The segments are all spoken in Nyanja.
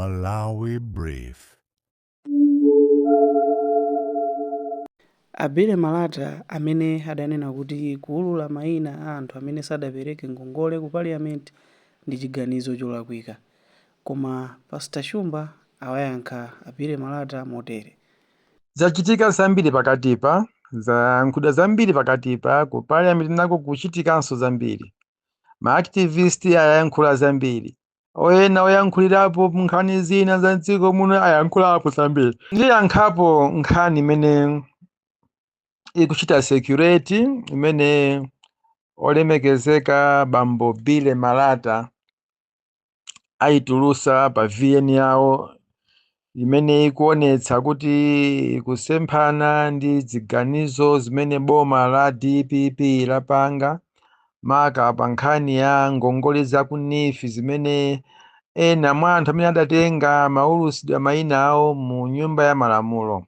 Malawi Brief. Abile Malata amene adanena kuti kuwulula mayina a anthu amene sadapereke ngongole ku parliament ndi chiganizo cholakwika. Koma Pastor Shumba awayankha Abile Malata motere. Zachitika zambiri pakatipa, zankhuda zambiri pakatipa, ku parliament nako kuchitikanso zambiri. Ma-activist ayayankhula zambiri. Oyena oyankhulirapo nkhani zina za dziko muno ayankhulapo zambiri. Ndiyankhapo nkhani imene ikuchita security, imene olemekezeka Bambo Bile Malata ayitulusa pa VN yawo, imene ikuonetsa kuti kusemphana ndi ziganizo zimene boma la DPP lapanga maka pa nkhani ya ngongole za ku NIF zimene ena mwa anthu amene adatenga maulusidwa mayina awo mu nyumba ya malamulo.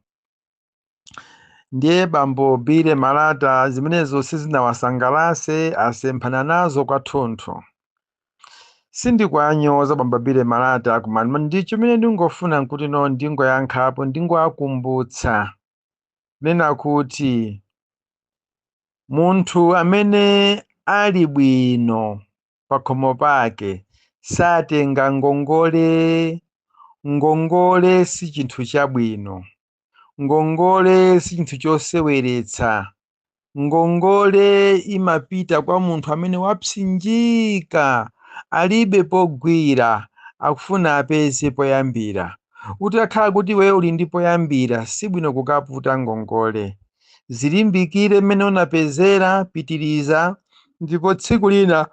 Ndiye Bambo Bile Malata zimenezo sizinawasangalase, asemphana nazo kwathunthu. Sindikuyanyoza Bambo Bile Malata koma ndicho chimene ndingofuna kuti ndingoyankhapo, ndingowakumbutsa nena kuti munthu amene ali bwino pakhomo pake satenga ngongole. Ngongole si chinthu chabwino. Ngongole si chinthu choseweretsa. Ngongole imapita kwa munthu amene wapsinjika, alibe pogwira, akufuna apeze poyambira. Utakhala kuti wewe uli ndi poyambira, sibwino kukaputa ngongole. Zilimbikire mmene unapezera, pitiriza, ndipo tsiku lina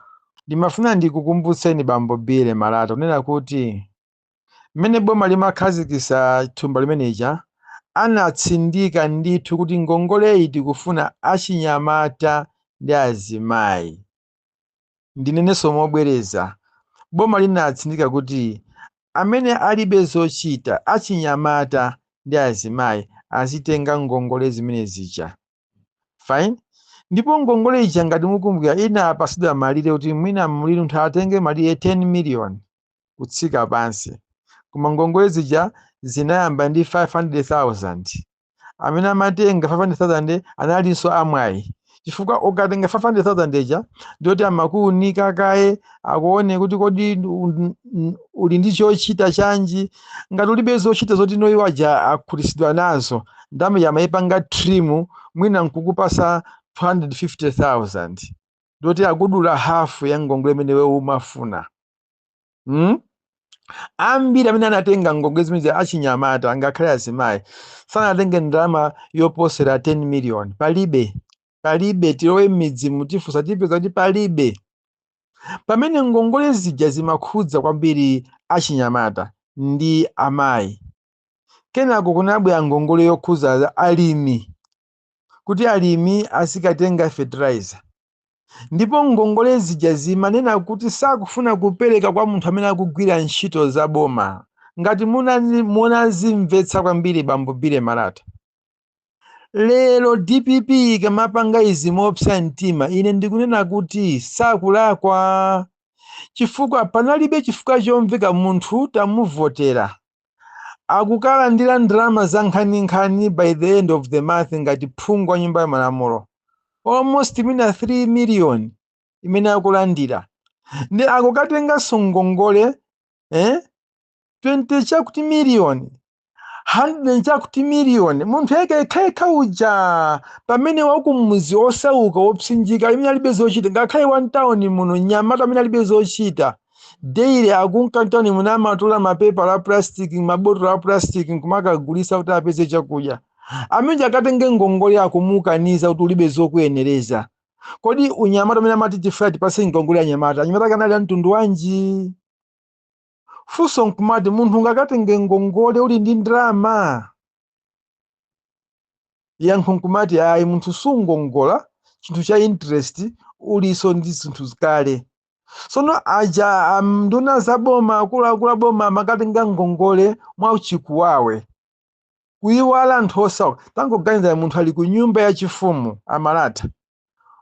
ndimafuna ndikukumbutseni Bambo Bile Malata kunena kuti mmene boma limakhazikitsa thumba limeneja anatsindika ndithu kuti ngongole iyi tikufuna achinyamata ndi azimayi. Ndinenenso mobwereza, boma linatsindika kuti amene alibe zochita, achinyamata ndi azimayi azitenga ngongole zimene zija. Fine? Ndipo ngongole ija ngati mukumbukira inapasidwa malire kuti mwina muliri munthu atenge malire 10 million kutsika pansi. Koma ngongole zija zinayamba ndi 500,000. Amene amatenga 500,000 analinso amwayi. Chifukwa ukatenga 500,000 ija ndiyoti amakuunika kaye, akuone kuti kodi uli ndi chochita chanji. Ngati ulibe zochita zoti noyi waja akhutisidwa nazo, ndame yamayipanga trim mwina nkukupasa 250,000. Ndiyoti akudula hafu ya ngongole imene wewe umafuna. Ambiri amene anatenga ngongole zimene achinyamata ngakhale azimayi sanatenge ndalama yoposera 10 million. Palibe tilowe m'midzi mutifunsa tipeza kuti palibe. Pamene ngongole zija zimakhudza kwambiri achinyamata ndi amayi. Kenako kunabwera ngongole yokhudza alimi, kuti alimi azikatenga fertilizer. Ndipo ngongole zija zimanena kuti sakufuna kupereka kwa munthu amene akugwira ntchito za boma. Ngati munazimvetsa kwambiri Bambo Bile Malata. Lero DPP ikamapanga izi mopsa mtima, ine ndikunena kuti sakulakwa. Chifukwa panalibe chifukwa chomveka munthu tamuvotera akukalandira ndalama za nkhaninkhani by the end of the month ngati phungu wa nyumba ya malamulo. Almost mina 3 million imene akulandira. Ndi akukatenganso ngongole 20 chakuti million, 100 chakuti million. Munthu yekha uja pamene wakumuzi osauka wopsinjika imene alibe zochita, ngakhale one town muno nyamata amene alibe zochita. Daily akunkantani muno amatula mapepa la plastic, mabotolo a plastic nkumakagulisa kuti apeze chakudya. Amene akatenge ngongole akumukaniza kuti ulibe zokuyenereza. Kodi unyamata amene amati tifuna tipase ngongole ya nyamata, anyamata kanali a mtundu wanji? Funso nkumati munthu ngakatenge ngongole uli ndi ndalama. Yankho nkumati ayi munthu sungongola chinthu cha interest uliso ndi zinthu zikale. Sono aja nduna za boma, akuluakulu a boma amakatenga ngongole mwauchikuwawe. Kuyiwala anthu osauka. Tangoganiza munthu ali ku nyumba ya chifumu Amalata.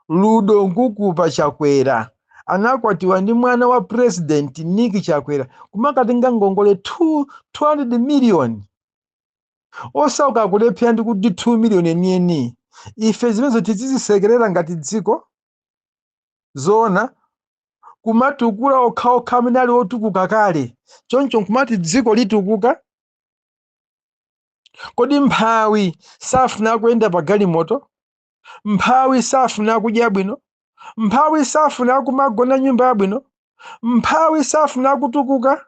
Ludo nkukupa chakwera. anakwatiwa ndi mwana wa president Nick Chakwera kumakatenga ngongole 200 million osauka akulephera ndi kuti 2 million enieni. Ife zimenezo tizizisekerera ngati dziko zoona kumatukula okhaokha amene ali otukuka kale choncho nkumati dziko litukuka. Kodi mphawi safuna kuyenda pa galimoto? Mphawi safuna kudya bwino? Mphawi safuna kumagona nyumba yabwino? Mphawi safuna kutukuka?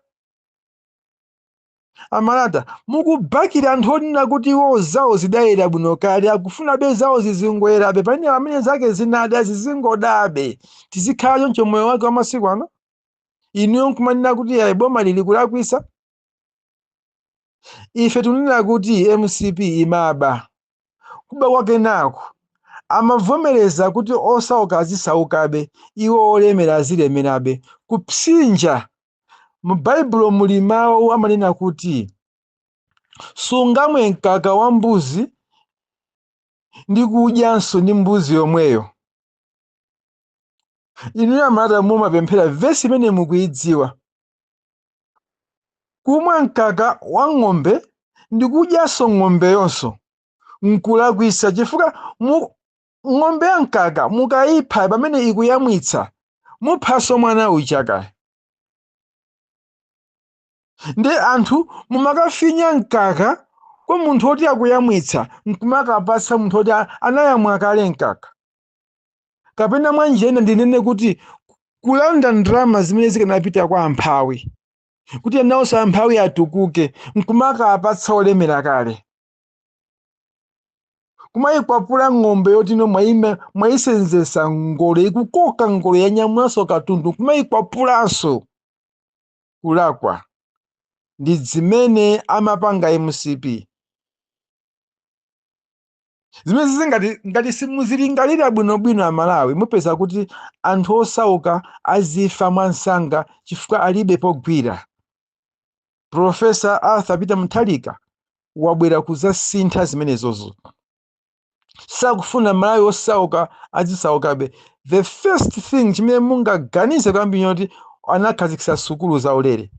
Amalata mukubakira anthu onena kuti iwo zawo zidayera bwino kale akufuna be zawo zizingwerabe pamene amene zake zinada zizingodabe. Tizikhala choncho moyo wake wamasiku ano? Inuyo nkumanena kuti ayi boma lili kulakwisa? Ife tunena kuti MCP imaba kuba kwake nako amavomereza kuti osauka azisaukabe iwo olemera azilemerabe. Kupsinja mu Baibulo muli mawu amanena kuti sungamwe mkaka wa mbuzi ndi kudyanso ndi mbuzi yomweyo. Inu amalata mumapemphera vesi imene mukuyidziwa. Kumwa mkaka wa ng'ombe ndi kudyanso ng'ombe yonso nkulakwisa chifukwa ng'ombe ya mkaka mukayipha pamene ikuyamwitsa muphaso mwana uyichakayo. Ndi anthu mumakafinya mkaka kwa munthu oti akuyamwitsa nkumakapatsa munthu oti anayamwa kale mkaka. Kapena mwanjena ndinene kuti kulanda ndalama zimene zikanapita kwa amphawi kuti nawonso amphawi atukuke nkumakapatsa olemera kale. Kumayikwapula ng'ombe yoti ino mwayisenzesa ngolo ikukoka ngolo yanyamwanso katundu kumayikwapulanso kulakwa. Ndi zimene amapanga MCP. Zimene zingati simuzilingalira bwinobwino amalawi mupeza kuti anthu osauka azifa mwansanga chifukwa alibe pogwira. Profesa Arthur Peter Mutharika wabwera kuzasintha zimenezozo. Sakufuna malawi osauka azisaukabe. The first thing chimene mungaganize kwambiri kuti anakhazikitsa sukulu zaulere.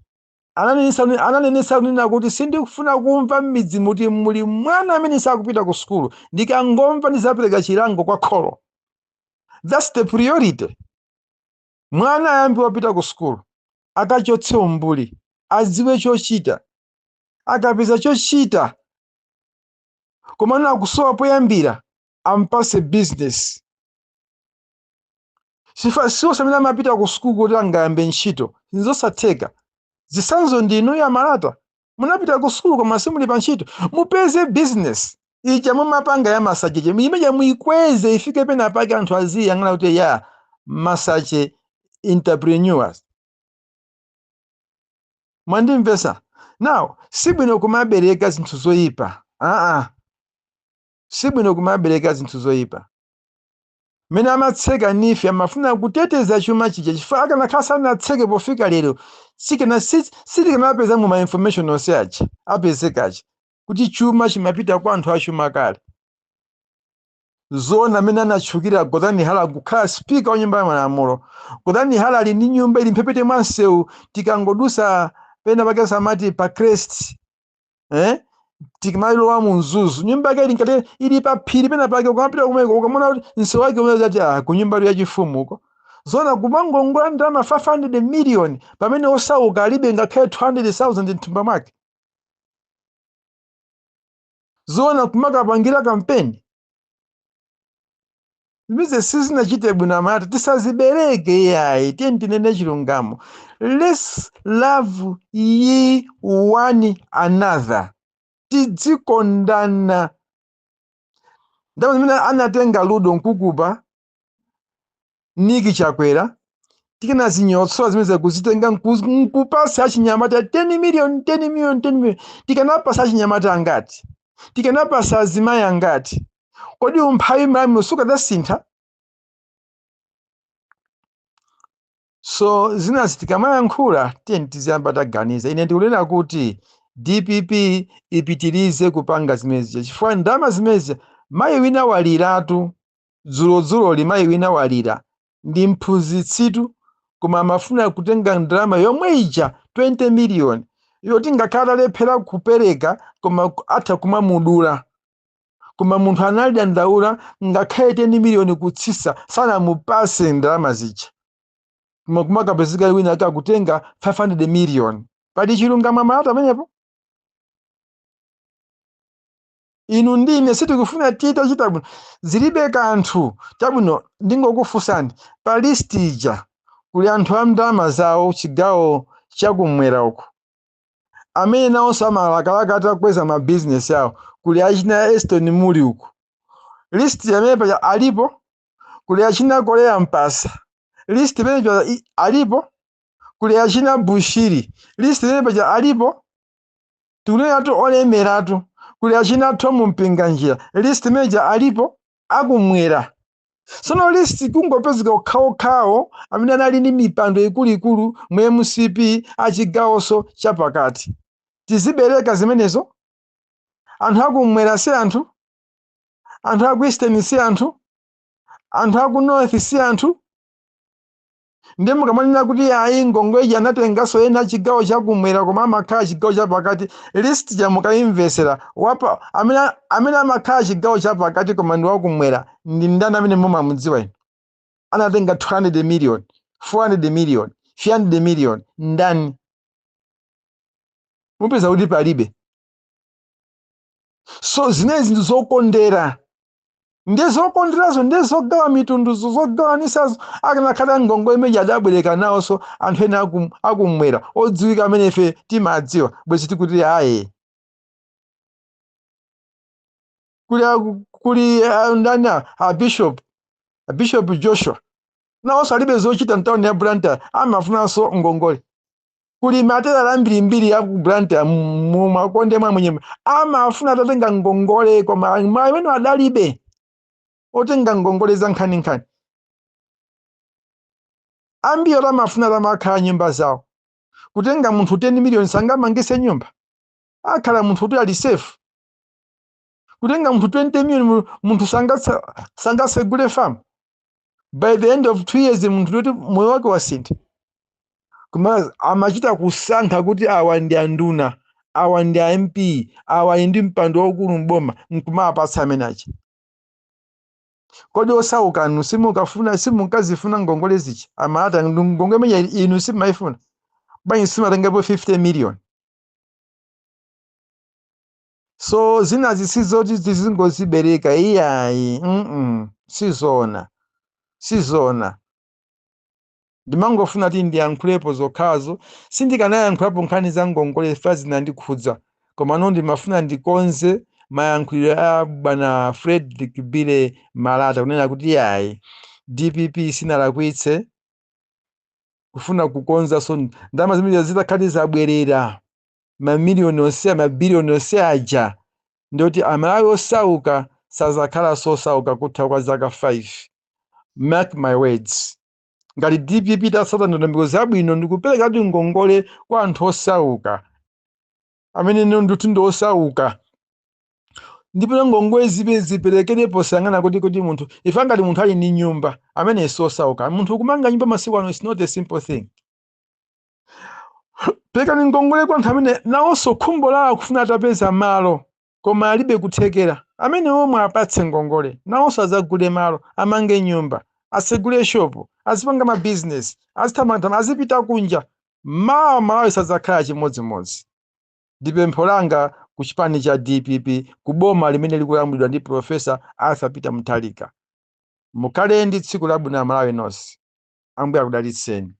Ananenesa kunena kuti sindikufuna kumva m'midzi muti muli mwana amene sakupita ku sukulu ndikangomva ndizapereka chilango kwa kholo. That's the priority. Mwana ayambi wapita ku sukulu akachotse umbuli aziwe chochita akapeza chochita komana akusowa poyambira ampase business. Siwo samene amapita ku sukulu kuti angayambe ntchito nzosatheka. Zisanzo ndinu ya malata munapita ku sukulu koma simuli pa ntchito mupeze business ija mumapanga ya masache imeja muikweze ifike pena pake anthu aziyang'ana kuti ya masache entrepreneurs. Mwandimvesa? Now sibwino kumabereka zinthu zoyipa. Sibwino kumabereka zinthu zoyipa. Mene amatseka nife amafuna kuteteza chuma chija chifukwa akanakhala anatseke pofika lero sitikanapeza mu ma information onse aja apezekachi kuti chuma chimapita kwa anthu achuma kale. Zona amene anatchukira Godani Hala kukhala speaker wa nyumba ya malamulo. Godani Hala ali ndi nyumba ili mphepete mwa msewu tikangodusa pena pake samati pa crest tikamalowa mu mzuzu nyumba yake ilikale ili pa phiri pena pake ukamapita kumeko ukamona kuti msewu wake umene ku nyumba ya chifumu uko. Zona kumangongola ndalama 500 million pamene osauka alibe ngakhale 200,000 mthumba mwake. Zona kumakapangira kampeni. Mize sizinachite bwino amata tisazibereke yayi tinene chilungamo. Let's love ye one another. Tidzikondana. Ndawo zimene anatenga ludo nkukuba Nick Chakwera tikena zinyotso zimene kuzitenga nkupasa achinyamata 10 million tikanapasa achinyamata angati tikanapasa azimayi angati kodi umphawi mlami usuka dasintha. So zinazitikamaya tiziyamba taganiza. Ine ndikunena kuti DPP ipitirize kupanga zimezi chifukwa ndama zimezi mayi wina waliratu dzulo mayi wina walira ndi mphunzitsitu koma amafuna kutenga ndalama yomwe ija 20 million yoti ngakhale alephera kupereka koma atha kumamudula, koma munthu analidandaula ngakhale 10 million kutsisa sanamupase ndalama zija, koma kumakapezeka wina akakutenga 500 million. Pali chilungamo Amalata amenepo? Inu ndine sitikufuna tita chita bwino, zilibe kanthu chabwino. Ndingokufunsani, pa list ija kuli anthu a ndalama zawo chigawo chakumwera uku amene nawonso amalakalaka atakweza mabizinesi awo, kuli achina Eston muli uku, list yamenepa alipo. Kuli achina Korea Mpasa, list imenepa alipo. Kuli achina Bushiri, list imenepa alipo. Tikunenatu olemeratu. Kuli achina Tom Mpinganjira, list imenepa alipo akumwera. Sono list kungopezeka okhaokhawo amene anali ndi mipando ikuluikulu mu MCP achigawoso chapakati. Tizibereka zimenezo. Anthu akumwera si anthu, anthu aku Eastern si anthu, anthu aku North si anthu. Ndi mukamanena kuti ayi Ngongweji anatengaso ena chigawo chakumwera koma amakhala chigawo chapakati, list jamukaimvesera wapa amene amakhala chigawo chapakati koma ndi wakumwera ndi ndani amene mumamudziwa inu? Anatenga 200 million, 400 million, 300 million, ndani? Mupeza kuti palibe. So zinezi ndi zokondera, ndiye zokonderazo ndiye zogawa mitunduzo, zogawanisazo. Akanakhala Ngongwe imene adabwereka nawonso anthu ena akumwera odziwika amene ife timadziwa, bwezi tikuti ayi. Kuli ndani Bishop Joshua nawonso alibe zochita mtawuni ya Blantyre, amafunanso Ngongole. Kuli matera ambirimbiri ya ku Blantyre mu makonde mwa mwenye amafuna atatenga Ngongole koma amene adalibe otenga Ngongole za nkhani. Ambiri amafuna amakhala nyumba zawo. Kutenga munthu 10 million sangamangise nyumba, akhala munthu kuti ali safe. Kutenga munthu 20 million munthu sangasegule farm. By the end of 2 years munthu kuti moyo wake wasintha. Koma amachita kusankha kuti awa ndi anduna, awa ndi MP, awa ndi mpando waukulu mboma, nkumapatsa amenachi. Kodi osauka anu simukazifuna Ngongole zichi? Amalata Ngongwe imene inu simaifuna, bwanji simatengapo 50 million. So zinazi sizoti zizingozibereka iyayi, sizona. Ndimangofuna ti ndiyankhulepo zokhazo, sindikanayankhulapo nkhani za Ngongole fa zinandikhudza, koma no ndimafuna ndikonze mayankhuliro a bwana Frederick Bile Malata kunena kuti yayi DPP sinalakwitse kufuna kukonza. So ndalama zimene zitakhati zabwerera mamiliyoni onse mabiliyoni onse aja, ndoti Amalawi osauka sazakhala sosauka kutha kwa zaka 5. Mark my words. Ngati DPP tasata ndondomeko zabwino ndikupereka kuti Ngongole kwa anthu osauka amene ndithu ndi osauka, ndipo Ngongwe ziperekerepo sayang'ana kuti munthu ife ngati munthu ali ndi nyumba amene osauka. Munthu kumanga nyumba masiku ano is not a simple thing. Perekani Ngongole kwa anthu amene nawonso khumbo lawo kufuna atapeza malo koma alibe kuthekera, amene omwe apatse Ngongole nawonso azagule malo, amange nyumba, asegule shopu, azipanga mabizinesi, azithamanthama, azipita kunja. Malawi sazakhala chimodzimodzi. Ndi pempho langa ku chipani cha DPP kuboma limene likulamulidwa ndi Profesa Arthur Peter Mutharika. Mukhale ndi tsiku labwino Malawi nonse. Ambuye akudalitseni.